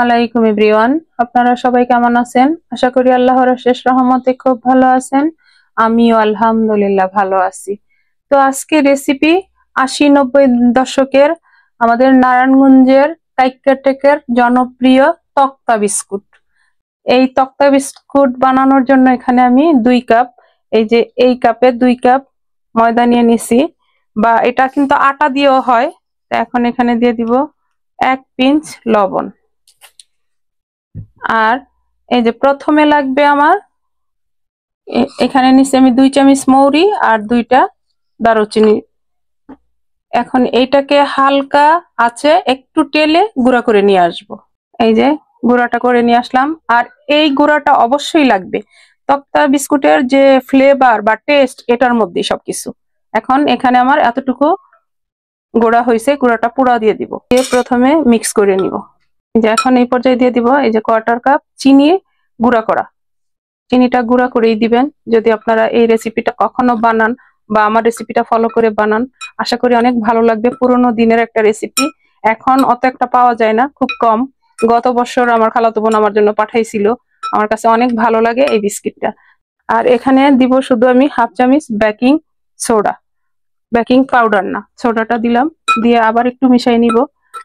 আলাইকুম এভরিওয়ান, আপনারা সবাই কেমন আছেন? আশা করি আল্লাহর অশেষ রহমতে খুব ভালো আছেন। আমিও আলহামদুলিল্লাহ ভালো আছি। তো আজকে রেসিপি 80-90 দশকের আমাদের নারায়ণগঞ্জের কাইক্কাটেকের জনপ্রিয় তক্তা বিস্কুট। এই তক্তা বিস্কুট বানানোর জন্য এখানে আমি 2 কাপ, এই যে এই কাপে 2 কাপ ময়দা নিয়ে নিছি, বা এটা কিন্তু আটা দিয়েও হয়। তো এখন এখানে দিয়ে দিব 1 পিঞ্চ লবণ। আর এই যে প্রথমে লাগবে আমার এখানে নিচে আমি 2 চামচ মৌরি আর 2টা দারুচিনি। এখন এইটাকে হালকা আছে একটু টেলে গুঁড়া করে নিয়ে আসবো। এই যে গুঁড়াটা করে নিয়ে আসলাম। আর এই গুঁড়াটা অবশ্যই লাগবে, তক্তা বিস্কুটের যে ফ্লেভার বা টেস্ট এটার মধ্যেই সবকিছু। এখন এখানে আমার এতটুকু গুঁড়া হয়েছে, গুঁড়াটা পুরা দিয়ে দিব, দিয়ে প্রথমে মিক্স করে নিব। যে এখন এই পর্যায়ে দিয়ে দিব এই যে 1/4 কাপ চিনি গুঁড়া করা। চিনিটা গুঁড়া করেই দিবেন যদি আপনারা এই রেসিপিটা কখনো বানান বা আমার রেসিপিটা ফলো করে বানান। আশা করি অনেক ভালো লাগবে। পুরোনো দিনের একটা রেসিপি, এখন অত একটা পাওয়া যায় না, খুব কম। গত বছর আমার খালাতো বোন আমার জন্য পাঠাইছিল, আমার কাছে অনেক ভালো লাগে এই বিস্কিটটা। আর এখানে দিব শুধু আমি 1/2 চামচ বেকিং সোডা, বেকিং পাউডার না, সোডাটা দিলাম। দিয়ে আবার একটু মিশিয়ে নিব।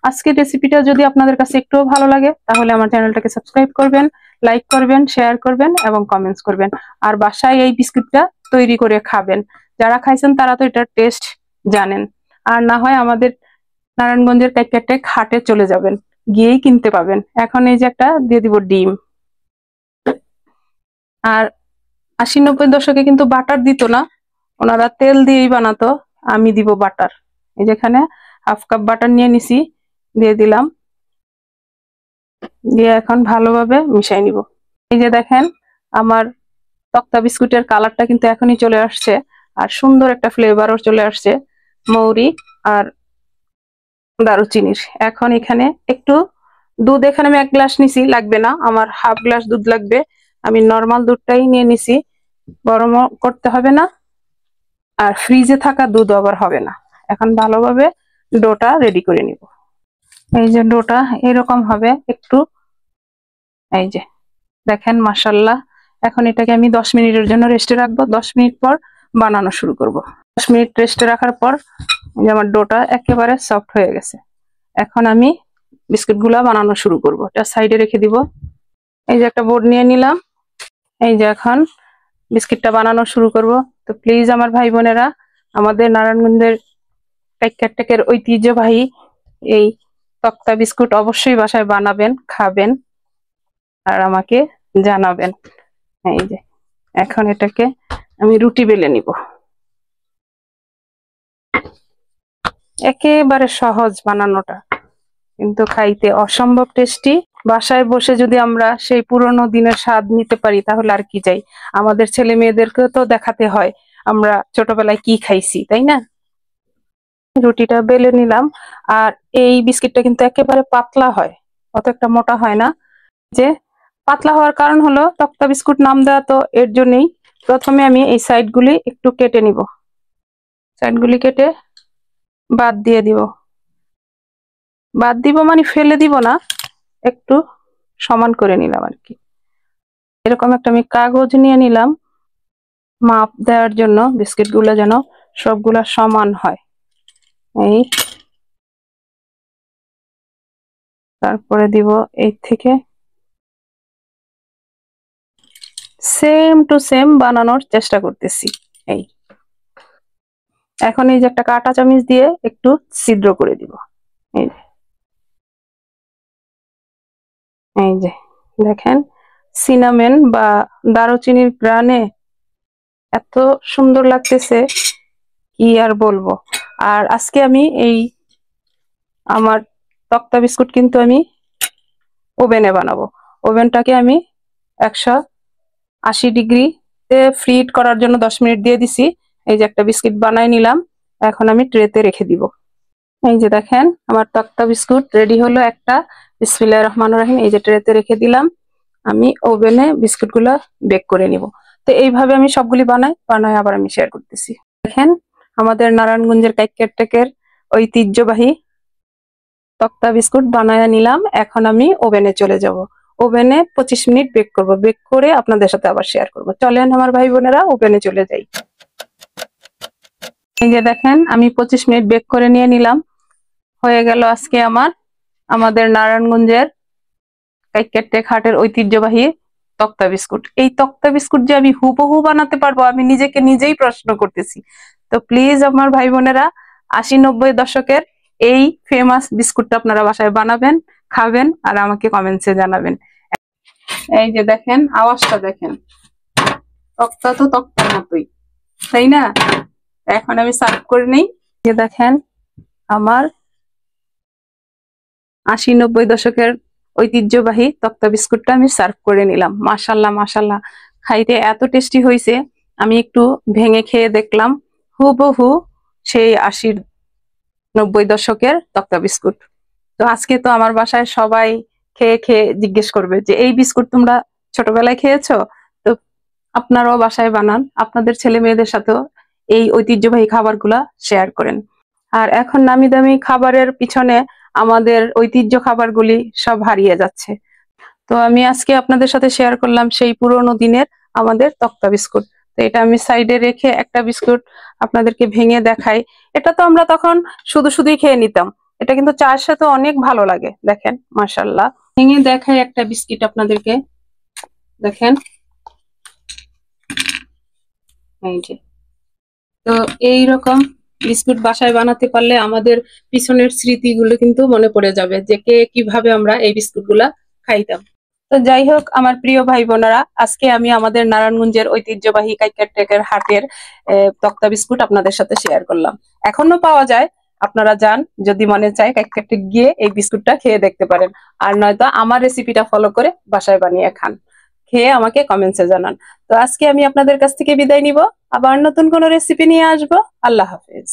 আজকের রেসিপিটা যদি আপনাদের কাছে একটু ভালো লাগে তাহলে আমার চ্যানেলটাকে সাবস্ক্রাইব করবেন, লাইক করবেন, শেয়ার করবেন এবং কমেন্টস করবেন। আর বাসায় এই বিস্কুটটা তৈরি করে খাবেন। যারা খাইছেন তারা তো এটার টেস্ট জানেন। আর না হয় আমাদের নারায়ণগঞ্জের কাইক্কাটেক হাটে চলে যাবেন, গিয়েই কিনতে পাবেন। এখন এই যে একটা দিয়ে দিব ডিম। আর 80-90 দশকে কিন্তু বাটার দিত না, ওনারা তেল দিয়েই বানাতো। আমি দিব বাটার। এই যেখানে 1/2 কাপ বাটার নিয়ে নিছি, দিয়ে দিলাম। দিয়ে এখন ভালোভাবে মিশাই নিব। এই যে দেখেন আমার তক্তা বিস্কুটের কালারটা কিন্তু এখনই চলে আসছে, আর সুন্দর একটা ফ্লেভারও চলে আসছে মৌরি আর দারুচিনির। এখন এখানে একটু দুধ, এখানে আমি 1 গ্লাস নিছি, লাগবে না, আমার 1/2 গ্লাস দুধ লাগবে। আমি নর্মাল দুধটাই নিয়ে নিছি, গরম করতে হবে না, আর ফ্রিজে থাকা দুধ আবার হবে না। এখন ভালোভাবে ডোটা রেডি করে নিব। এই যে ডোটা এরকম হবে একটু, এই যে দেখেন মাশাআল্লাহ। এখন এটাকে আমি 10 মিনিটের জন্য রেস্টে রাখবো। 10 মিনিট পর বানানো শুরু করব। 10 মিনিট রেস্টে রাখার পর যে আমার ডোটা একেবারে সফট হয়ে গেছে। এখন আমি বিস্কুট গুলা বানানো শুরু করব। এটা সাইডে রেখে দিব। এই যে একটা বোর্ড নিয়ে নিলাম। এই যে এখন বিস্কিটটা বানানো শুরু করব। তো প্লিজ আমার ভাই বোনেরা, আমাদের নারায়ণগঞ্জের কাইক্কাটেকের ঐতিহ্যবাহী এই তক্তা বিস্কুট অবশ্যই বাসায় বানাবেন, খাবেন আর আমাকে জানাবেন। এই যে এখন এটাকে আমি রুটি বেলে নিব। একেবারে সহজ বানানোটা, কিন্তু খাইতে অসম্ভব টেস্টি। বাসায় বসে যদি আমরা সেই পুরোনো দিনের স্বাদ নিতে পারি তাহলে আর কি চাই। আমাদের ছেলে মেয়েদেরকেও তো দেখাতে হয় আমরা ছোটবেলায় কি খাইছি, তাই না? রুটিটা বেলে নিলাম। আর এই বিস্কিটটা কিন্তু একেবারে পাতলা হয়, অত একটা মোটা হয় না। যে পাতলা হওয়ার কারণ হলো তক্তা বিস্কুট নাম দেওয়া, তো এর জন্যই। প্রথমে আমি এই সাইডগুলি একটু কেটে নিব, সাইডগুলি কেটে বাদ দিয়ে দিব। বাদ দিব মানে ফেলে দিব না, একটু সমান করে নিলাম আর কি। এরকম একটা আমি কাগজ নিয়ে নিলাম মাপ দেওয়ার জন্য, বিস্কিট গুলো যেন সবগুলা সমান হয়। এই তারপরে দিব এই থেকে সেম টু সেম বানানোর চেষ্টা করতেছি। এই এখন এই যে একটা কাঁটা চামচ দিয়ে একটু ছিদ্র করে দিব। এই যে এই যে দেখেন সিনামেন বা দারুচিনির গ্রানে এত সুন্দর লাগতেছে, কি আর বলবো। আর আজকে আমি এই আমার তক্তা বিস্কুট কিন্তু আমি ওভেনে বানাবো। ওভেনটাকে আমি 180 ডিগ্রিতে ফ্রিট করার জন্য 10 মিনিট দিয়ে দিছি। এই যে একটা বিস্কিট বানাই নিলাম, এখন আমি ট্রেতে রেখে দিব। এই যে দেখেন আমার তক্তা বিস্কুট রেডি হলো একটা। বিসমিল্লাহির রহমানির রহিম। এই যে ট্রেতে রেখে দিলাম, আমি ওভেনে বিস্কুট গুলা বেক করে নিব। তো এইভাবে আমি সবগুলি বানাই আবার আমি শেয়ার করতেছি। দেখেন আমাদের নারায়ণগঞ্জের কাইক্কাটেকের ঐতিহ্যবাহী তক্তা বিস্কুট বানায় নিলাম। এখন আমি ওভেনে চলে যাব। ওভেনে 25 মিনিট বেক করব। বেক করে আপনাদের সাথে আবার শেয়ার করব। চলেন আমার ভাই বোনেরা ওভেনে চলে যাই। এই যে দেখেন আমি 25 মিনিট বেক করে নিয়ে নিলাম। হয়ে গেল আজকে আমাদের নারায়ণগঞ্জের কাইকেরটেক হাটের ঐতিহ্যবাহী তক্তা বিস্কুট। এই তক্তা বিস্কুট যে আমি হুবহু বানাতে পারবো, আমি নিজেকে নিজেই প্রশ্ন করতেছি। তো প্লিজ আমার ভাই বোনেরা 80-90 দশকের এই ফেমাস বিস্কুটটা আপনারা বাসায় বানাবেন, খাবেন আর আমাকে কমেন্টসে জানাবেন। এই যে দেখেন আওয়াজটা দেখেন, তক্তা তো তক্তার মতোই, তাই না? এখন আমি সার্ভ করে নেই। যে দেখেন আমার 80-90 দশকের ঐতিহ্যবাহী তক্তা বিস্কুটটা আমি সার্ভ করে নিলাম। মাশাল্লাহ মাশাল্লাহ, খাইতে এত টেস্টি হয়েছে। আমি একটু ভেঙে খেয়ে দেখলাম, হুবহু সেই 80-90 দশকের তক্তা বিস্কুট। তো আজকে তো আমার বাসায় সবাই খেয়ে খেয়ে জিজ্ঞেস করবে যে এই বিস্কুট তোমরা ছোটবেলায় খেয়েছো? তো আপনারাও বাসায় বানান, আপনাদের ছেলে মেয়েদের সাথেও এই ঐতিহ্যবাহী খাবারগুলা শেয়ার করেন। আর এখন নামি দামি খাবারের পিছনে আমাদের ঐতিহ্য খাবারগুলি সব হারিয়ে যাচ্ছে। তো আমি আজকে আপনাদের সাথে শেয়ার করলাম সেই পুরোনো দিনের আমাদের তক্তা বিস্কুট। তো এটা আমি সাইডে রেখে একটা বিস্কুট আপনাদেরকে ভেঙে দেখাই। এটা তো আমরা তখন শুধু শুধুই খেয়ে নিতাম, এটা কিন্তু চায়ের সাথে অনেক ভালো লাগে। দেখেন মাশাল্লাহ, ভেঙে দেখাই একটা বিস্কিট আপনাদেরকে। দেখেন এই যে, তো এইরকম বিস্কুট বাসায় বানাতে পারলে আমাদের পিছনের স্মৃতিগুলো কিন্তু মনে পড়ে যাবে যে কে কিভাবে আমরা এই বিস্কুটগুলা খাইতাম। তো যাই হোক আমার প্রিয় ভাই বোনেরা, আজকে আমি আমাদের নারায়ণগঞ্জের ঐতিহ্যবাহী কাইকেরটেকের হাটের তক্তা বিস্কুট আপনাদের সাথে শেয়ার করলাম। এখনো পাওয়া যায়, আপনারা যান, যদি মনে চায় কাইকেরটেক গিয়ে এই বিস্কুটটা খেয়ে দেখতে পারেন। আর নয়তো আমার রেসিপিটা ফলো করে বাসায় বানিয়ে খান, খেয়ে আমাকে কমেন্টসে জানান। তো আজকে আমি আপনাদের কাছ থেকে বিদায় নিব, আবার নতুন কোনো রেসিপি নিয়ে আসবো। আল্লাহ হাফেজ।